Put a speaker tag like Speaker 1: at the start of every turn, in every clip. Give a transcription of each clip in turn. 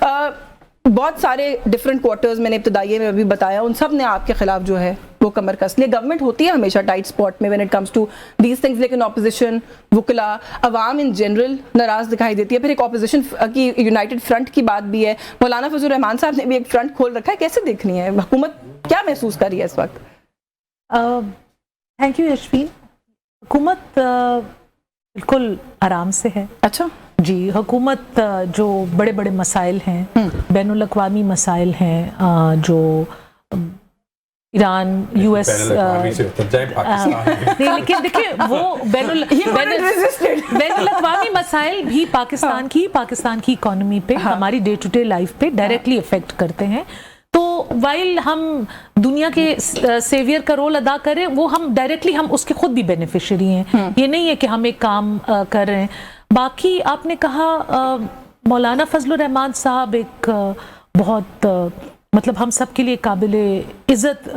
Speaker 1: بہت سارے different quarters میں نے ابتدائیے میں ابھی بتایا، ان سب نے آپ کے خلاف جو ہے وہ کمر کس لی. گورنمنٹ ہوتی ہے ہمیشہ ٹائٹ اسپاٹ میں when it comes to these things, لیکن اپوزیشن، وکلا، عوام ان جنرل ناراض دکھائی دیتی ہے. پھر ایک اپوزیشن کی یونائٹڈ فرنٹ کی بات بھی ہے. مولانا فضل الرحمان صاحب نے بھی ایک فرنٹ کھول رکھا ہے، کیسے دیکھنی ہے حکومت، کیا محسوس کر رہی ہے اس وقت؟
Speaker 2: Thank you Yashwin. حکومت بالکل آرام سے ہے.
Speaker 1: اچھا
Speaker 2: جی، حکومت جو بڑے بڑے مسائل ہیں، بین الاقوامی مسائل ہیں، جو ایران، یو ایس، لیکن دیکھیں وہ بین الاقوامی مسائل بھی پاکستان کی اکانومی پہ، ہماری ڈے ٹو ڈے لائف پہ ڈائریکٹلی افیکٹ کرتے ہیں. تو وائل ہم دنیا کے سیویئر کا رول ادا کریں، وہ ہم ڈائریکٹلی ہم اس کے خود بھی بینیفیشری ہیں. یہ نہیں ہے کہ ہم ایک کام کر رہے ہیں. باقی آپ نے کہا مولانا فضل الرحمان صاحب ایک بہت مطلب ہم سب کے لیے قابل عزت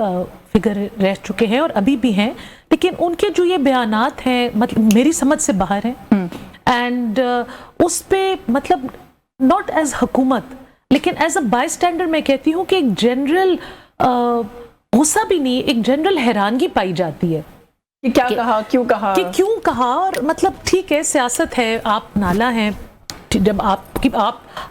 Speaker 2: فگر رہ چکے ہیں اور ابھی بھی ہیں، لیکن ان کے جو یہ بیانات ہیں مطلب میری سمجھ سے باہر ہیں. اینڈ اس پہ مطلب ناٹ ایز حکومت لیکن ایز اے بائی اسٹینڈر میں کہتی ہوں کہ ایک جنرل غصہ بھی نہیں، ایک جنرل حیرانگی پائی جاتی ہے
Speaker 1: کہ کیا کہا، کیوں کہا.
Speaker 2: اور مطلب ٹھیک ہے، سیاست ہے، آپ نالا ہیں، جب آپ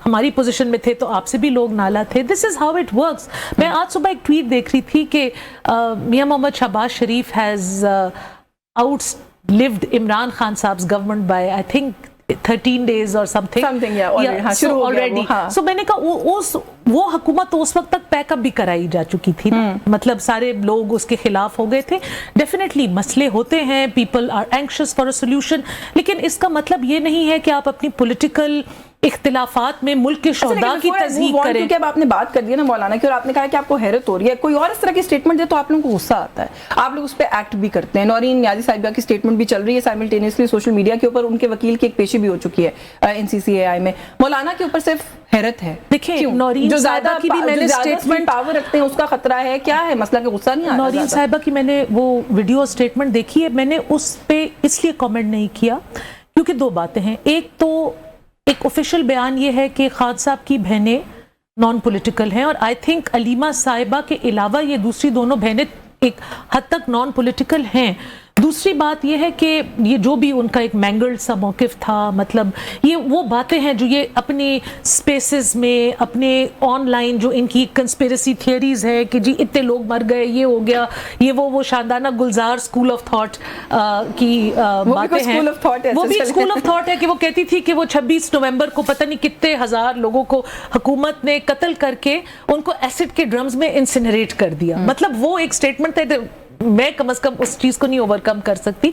Speaker 2: ہماری پوزیشن میں تھے تو آپ سے بھی لوگ نالا تھے. دس از ہاؤ اٹ ورکس. میں آج صبح ایک ٹویٹ دیکھ رہی تھی کہ Mian Muhammad Shahbaz Sharif has outlived Imran Khan صاحب government by I think 13 days or something already. So میں نے کہا وہ حکومت تو اس وقت تک پیک اپ بھی کرائی جا چکی تھی، مطلب سارے لوگ اس کے خلاف ہو گئے تھے. ڈیفینیٹلی مسئلے ہوتے ہیں، people are anxious for a solution, لیکن اس کا مطلب یہ نہیں ہے کہ آپ اپنی پولیٹیکل اختلافات میں ملک کے شہداء کی تضحیق کریں.
Speaker 1: کیونکہ اب آپ نے بات کر دی نا مولانا کی، اور آپ نے کہا کہ آپ کو حیرت ہو رہی ہے، کوئی اور اس طرح کی اسٹیٹمنٹ دے تو آپ لوگوں کو غصہ آتا ہے، آپ لوگ اس پہ ایکٹ بھی کرتے ہیں. نورین نیازی صاحبہ کی اسٹیٹمنٹ بھی چل رہی ہے سائملٹینیسلی سوشل میڈیا کے اوپر، ان کے وکیل کی ایک پیشی بھی ہو چکی ہے NCCAI میں. مولانا کے اوپر صرف حیرت ہے.
Speaker 2: دیکھیں نورین صاحبہ کی بھی میں نے اسٹیٹمنٹ
Speaker 1: پاور رکھتے ہیں اس کا خطرہ ہے، کیا ہے مسئلہ کہ غصہ نہیں آ رہا؟
Speaker 2: نورین صاحبہ کی میں نے وہ ویڈیو اسٹیٹمنٹ دیکھی ہے، میں نے اس پہ اس لیے کامنٹ نہیں کیا کیونکہ دو باتیں ہیں. ایک تو ایک آفیشیل بیان یہ ہے کہ خان صاحب کی بہنیں نان پولیٹیکل ہیں، اور آئی تھنک علیمہ صاحبہ کے علاوہ یہ دوسری دونوں بہنیں ایک حد تک نان پولیٹیکل ہیں. دوسری بات یہ ہے کہ یہ جو بھی ان کا ایک مینگلڈ سا موقف تھا، مطلب یہ وہ باتیں ہیں جو یہ اپنی سپیسز میں، اپنے آن لائن جو ان کی کنسپیرسی تھیوریز ہے کہ جی اتنے لوگ مر گئے، یہ ہو گیا، یہ وہ شاندانہ گلزار اسکول آف تھاٹ کی باتیں ہیں. وہ بھی اسکول آف تھاٹ ہے کہ وہ کہتی تھی کہ وہ 26 نومبر کو پتہ نہیں کتنے ہزار لوگوں کو حکومت نے قتل کر کے ان کو ایسڈ کے ڈرمز میں انسنریٹ کر دیا. مطلب وہ ایک اسٹیٹمنٹ ہے، میں کم از کم اس چیز کو نہیں اوور کم کر سکتی.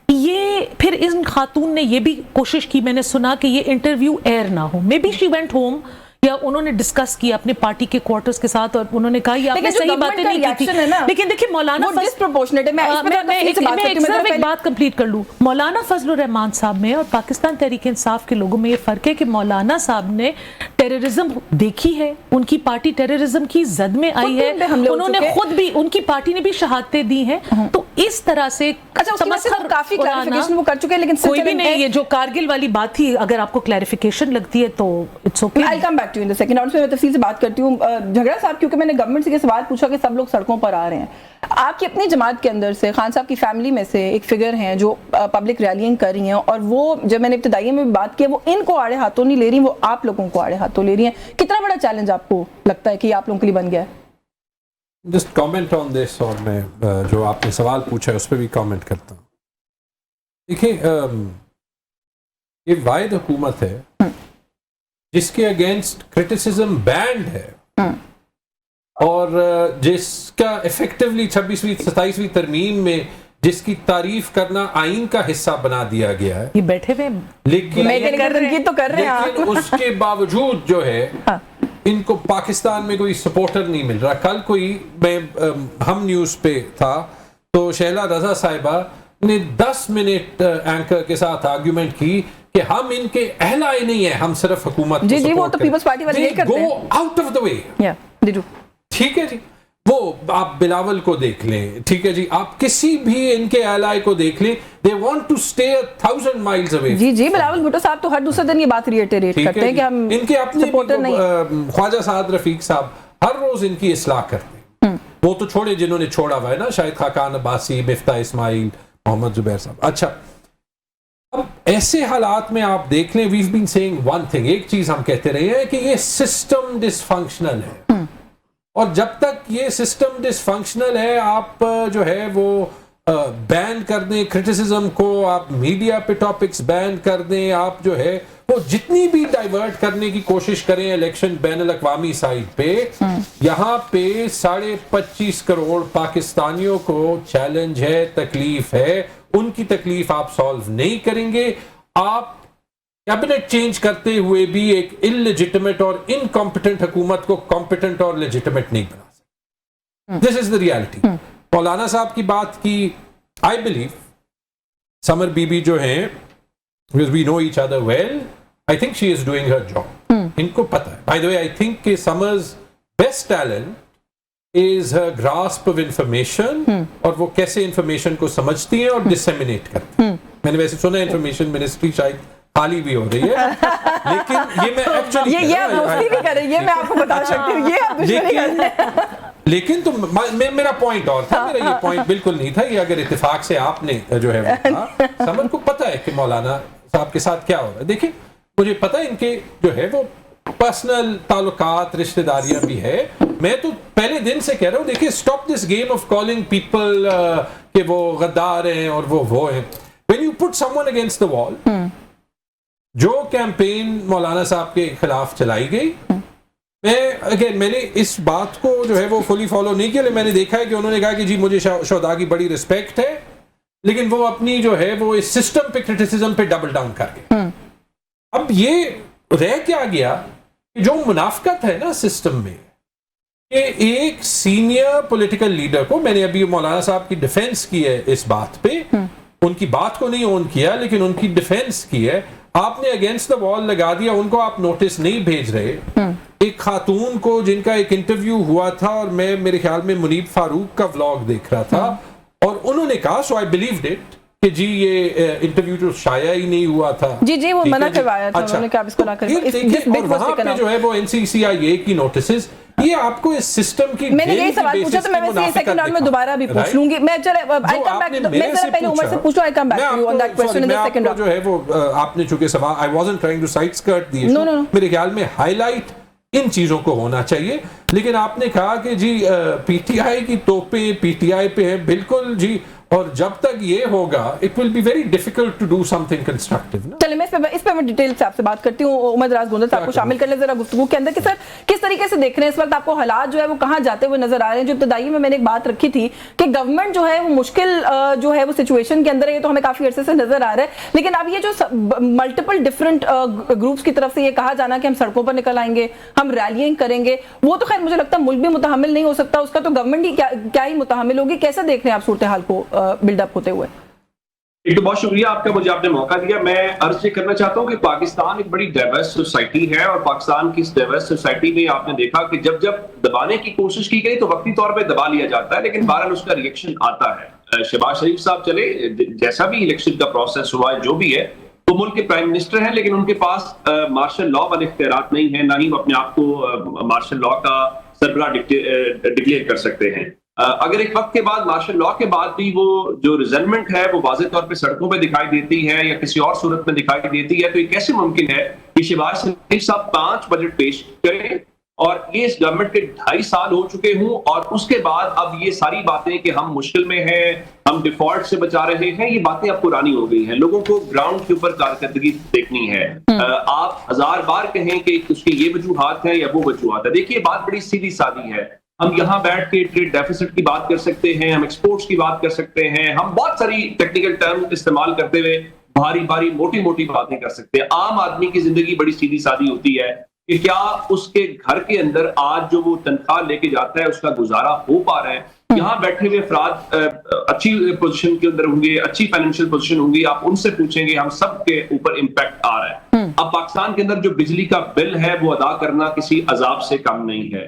Speaker 2: یہ پھر ان خاتون نے یہ بھی کوشش کی، میں نے سنا کہ یہ انٹرویو ایئر نہ ہو. May be she went home یا انہوں نے ڈسکس کیا اپنے پارٹی کے کوارٹرز کے ساتھ اور انہوں نے کہا یہ آپ نے صحیح باتیں نہیں کی تھی. لیکن دیکھیں مولانا ایک بات کمپلیٹ کر لوں. مولانا فضل الرحمان صاحب میں اور پاکستان تحریک انصاف کے لوگوں میں یہ فرق ہے کہ مولانا صاحب نے ٹیررزم دیکھی ہے، ان کی پارٹی ٹیررزم کی زد میں آئی ہے، انہوں نے خود بھی، ان کی پارٹی نے بھی شہادتیں دی ہیں. تو اس طرح سے
Speaker 1: کافی کلیریفیکیشن وہ کر چکے ہیں، لیکن
Speaker 2: کوئی بھی نہیں. یہ جو کارگل والی بات تھی، اگر آپ کو کلیریفیکیشن لگتی ہے تو it's okay.
Speaker 1: I'll come back to you in the second round. میں تفصیل سے بات کرتی ہوں. جھگڑا صاحب، کیونکہ میں نے گورنمنٹ سے یہ سوال پوچھا کہ سب لوگ سڑکوں پر آ رہے ہیں، آپ کی اپنی جماعت کے اندر سے خان صاحب کی فیملی میں سے ایک فگر ہیں جو پبلک ریلیاں کر رہی ہیں، اور وہ جب میں نے ابتدائیے میں بات کی، وہ ان کو آڑے ہاتھوں نہیں لے رہی، وہ آپ لوگوں کو آڑے ہاتھوں لے رہی ہیں. کتنا بڑا چیلنج آپ کو لگتا ہے کہ یہ آپ لوگوں کے لیے بن گیا ہے؟
Speaker 3: جسٹ کامنٹ آن دس، اور میں جو آپ نے سوال پوچھا ہے اس پہ بھی کامنٹ کرتا ہوں. دیکھیں، یہ واحد حکومت ہے جس کے اگینسٹ کرٹیسزم بینڈ ہے، اور جس کا ایفیکٹولی 26ویں 27ویں ترمیم میں جس کی تعریف کرنا آئین کا حصہ بنا دیا گیا ہے.
Speaker 2: یہ بیٹھے ہوئے
Speaker 3: لیکن اس کے باوجود جو ہے ان کو پاکستان میں کوئی سپورٹر نہیں مل رہا. کل کوئی میں ہم نیوز پہ تھا تو شہلا رضا صاحبہ نے 10 منٹ اینکر کے ساتھ آرگیومنٹ کی کہ ہم ان کے اہل آئے نہیں ہیں، ہم صرف حکومت کو
Speaker 1: جی وہ تو پیپلز پارٹی والے یہ کرتے ہیں.
Speaker 3: گو آؤٹ آف دا وے. ٹھیک ہے جی، وہ آپ بلاول کو دیکھ لیں, ٹھیک ہے جی, آپ کسی بھی ان کے ally کو دیکھ لیں, they want to stay 1000 miles away.
Speaker 1: جی بلاول بھٹو صاحب تو ہر دوسرے دن یہ بات ریٹریٹ کرتے ہیں کہ ہم
Speaker 3: ان کے اپنے
Speaker 1: سپورٹر نہیں.
Speaker 3: خواجہ سعد رفیق صاحب ہر روز ان کی اصلاح کرتے ہیں, وہ تو چھوڑے جنہوں نے چھوڑا ہوا ہے نا, شاہد خاقان عباسی, مفتاح اسماعیل, محمد زبیر صاحب. اچھا, اب ایسے حالات میں آپ دیکھ لیں, we've been saying one thing, ایک چیز ہم کہتے رہے ہیں کہ یہ سسٹم ڈس فنکشنل ہے, اور جب تک یہ سسٹم ڈس فنکشنل ہے آپ جو ہے وہ بین کر دیں کرٹیسزم کو, آپ میڈیا پہ ٹاپکس بین کر دیں, آپ جو ہے وہ جتنی بھی ڈائیورٹ کرنے کی کوشش کریں الیکشن بین الاقوامی سائٹ پہ, یہاں پہ 25.5 کروڑ پاکستانیوں کو چیلنج ہے, تکلیف ہے, ان کی تکلیف آپ سالو نہیں کریں گے. آپ کیبنٹ چینج کرتے ہوئے بھی ایک انلیجٹمیٹ اور انکمپٹنٹ حکومت کو کمپٹنٹ اور لیجٹمیٹ نہیں بنا سکتے. This is the reality. مولانا صاحب کی بات کی, آئی بلیو سمر بی بی جو ہیں, because we know each other well, I think she is doing her job. ان کو پتہ ہے. By the way, I think کہ Summer's best talent is her grasp of information, اور وہ کیسے انفارمیشن کو سمجھتی ہیں اور ڈسیمینیٹ کرتی ہیں. میں نے ویسے سنا انفارمیشن منسٹری شاید خالی بھی ہو رہی ہے, لیکن یہ میں ایکچولی
Speaker 1: یہ آپ دوستی بھی کریں, یہ میں آپ کو بتا سکتی ہوں, یہ آپ دشمنی کر رہے ہیں.
Speaker 3: لیکن تو میرا پوائنٹ اور تھا, میرا یہ پوائنٹ بالکل نہیں تھا, یہ اگر اتفاق سے آپ نے جو ہے وہ کہا, سمر کو پتہ ہے کہ مولانا صاحب کے ساتھ کیا ہو رہا ہے. دیکھیں مجھے پتہ ہے ان کے جو ہے وہ پرسنل تعلقات, رشتہ داریاں بھی ہے. میں تو پہلے دن سے کہہ رہا ہوں, دیکھیں stop this game of calling people کہ وہ غدار ہیں اور وہ ہیں. When you put someone against the wall, جو کیمپین مولانا صاحب کے خلاف چلائی گئی, میں نے اس بات کو جو ہے وہ فلی فالو نہیں کیا, لیکن میں نے دیکھا ہے کہ انہوں نے کہا کہ جی مجھے شہداء کی بڑی رسپیکٹ ہے, لیکن وہ اپنی جو ہے وہ اس سسٹم پہ کرٹیسزم پہ ڈبل ڈاؤن کر گئے. اب یہ رہ کیا گیا کہ جو منافقت ہے نا سسٹم میں, کہ ایک سینئر پولیٹیکل لیڈر کو, میں نے ابھی مولانا صاحب کی ڈیفینس کی ہے اس بات پہ, ان کی بات کو نہیں اون کیا لیکن ان کی ڈیفینس کی ہے, آپ نے اگینسٹ دا وال لگا دیا, ان کو آپ نوٹس نہیں بھیج رہے. ایک خاتون کو جن کا ایک انٹرویو ہوا تھا, اور میں میرے خیال میں منیب فاروق کا ولاگ دیکھ رہا تھا, اور انہوں نے کہا, سو آئی بلیوڈ اٹ, کہ جی یہ انٹرویو تو شائع ہی نہیں ہوا تھا.
Speaker 1: جی وہ منع کروایا تھا, انہوں نے کہا اس کو نہ کریں.
Speaker 3: اور وہاں پہ جو ہے وہ NCCIA کی نوٹسز, یہ آپ کو اس سسٹم کی,
Speaker 1: میں نے یہی سوال پوچھا تو میں ویسے یہ سیکنڈ راؤنڈ میں دوبارہ بھی پوچھ لوں گی. میں چلے آئی کم بیک, میں ذرا پہلے عمر سے پوچھوں, I come back to you on that question in the second round.
Speaker 3: جو ہے وہ آپ نے چونکہ سوال, I wasn't trying to side skirt the issue, میرے خیال میں ہائی لائٹ ان چیزوں کو ہونا چاہیے. لیکن آپ نے کہا کہ جی پی ٹی آئی کی توپیں پی ٹی آئی پہ ہیں, بالکل جی, اور جب تک یہ ہوگا it will be very difficult to do something constructive.
Speaker 1: چلیں میں اس پہ میں ڈیٹیل سے آپ سے بات کرتی ہوں. عمر دراز گوندل صاحب کو شامل کر لیں ذرا گفتگو کے اندر کہ سر کس طریقے سے دیکھ رہے ہیں اس وقت آپ کو حالات جو ہے وہ کہاں جاتے ہوئے نظر آ رہے ہیں. جو ابتدائی میں نے ایک بات رکھی تھی کہ گورنمنٹ جو ہے وہ مشکل جو ہے وہ سچویشن کے اندر ہے, یہ تو ہمیں کافی عرصے سے نظر آ رہا ہے, لیکن اب یہ جو ملٹیپل ڈفرینٹ گروپس کی طرف سے یہ کہا جانا کہ ہم سڑکوں پر نکل آئیں گے, ہم ریلیاں کریں گے, وہ تو خیر مجھے لگتا ہے ملک بھی متحمل نہیں ہو سکتا, اس کا تو گورنمنٹ ہی کیا ہی متحمل ہوگی. کیسے دیکھ رہے ہیں آپ صورتحال کو بلڈ اپ ہوتے ہوئے؟
Speaker 4: ایک تو بہت شکریہ آپ کا, مجھے آپ نے موقع دیا. میں عرض یہ کرنا چاہتا ہوں کہ پاکستان ایک بڑی ڈائیورس سوسائٹی ہے, اور پاکستان کی اس ڈائیورس سوسائٹی میں آپ نے دیکھا کہ جب دبانے کی کوشش کی گئی تو وقتی طور پہ دبا لیا جاتا ہے, لیکن بہرحال اس کا ریئیکشن آتا ہے. شہباز شریف صاحب چلے, جیسا بھی الیکشن کا پروسیس ہوا ہے, جو بھی ہے, وہ ملک کے پرائم منسٹر ہیں, لیکن ان کے پاس مارشل لا والے اختیارات نہیں ہیں, نہ ہی وہ اپنے آپ کو مارشل لا کا سربراہ ڈکلیئر کر سکتے ہیں. اگر ایک وقت کے بعد مارشل لا کے بعد بھی وہ جو ریزنمنٹ ہے وہ واضح طور پہ سڑکوں پہ دکھائی دیتی ہے یا کسی اور صورت میں دکھائی دیتی ہے, تو یہ کیسے ممکن ہے کہ شہباز شریف صاحب 5 بجٹ پیش کریں اور یہ اس گورنمنٹ کے 2.5 سال ہو چکے ہوں, اور اس کے بعد اب یہ ساری باتیں کہ ہم مشکل میں ہیں, ہم ڈیفالٹ سے بچا رہے ہیں, یہ باتیں اب پرانی ہو گئی ہیں. لوگوں کو گراؤنڈ کے اوپر کارکردگی دیکھنی ہے. آپ 1000 بار کہیں کہ اس کی یہ وجوہات ہیں یا وہ وجوہات ہے, دیکھیے بات بڑی سیدھی سادی ہے. ہم یہاں بیٹھ کے ٹریڈ ڈیفیسٹ کی بات کر سکتے ہیں, ہم ایکسپورٹس کی بات کر سکتے ہیں, ہم بہت ساری ٹیکنیکل ٹرم استعمال کرتے ہوئے بھاری موٹی باتیں کر سکتے ہیں. عام آدمی کی زندگی بڑی سیدھی سادی ہوتی ہے کہ کیا اس کے گھر کے اندر آج جو وہ تنخواہ لے کے جاتا ہے اس کا گزارا ہو پا رہا ہے. یہاں بیٹھے ہوئے افراد اچھی پوزیشن کے اندر ہوں گے, اچھی فائنینشیل پوزیشن ہوں گی, آپ ان سے پوچھیں گے, ہم سب کے اوپر امپیکٹ آ رہا ہے. اب پاکستان کے اندر جو بجلی کا بل ہے وہ ادا کرنا کسی عذاب سے کم نہیں ہے.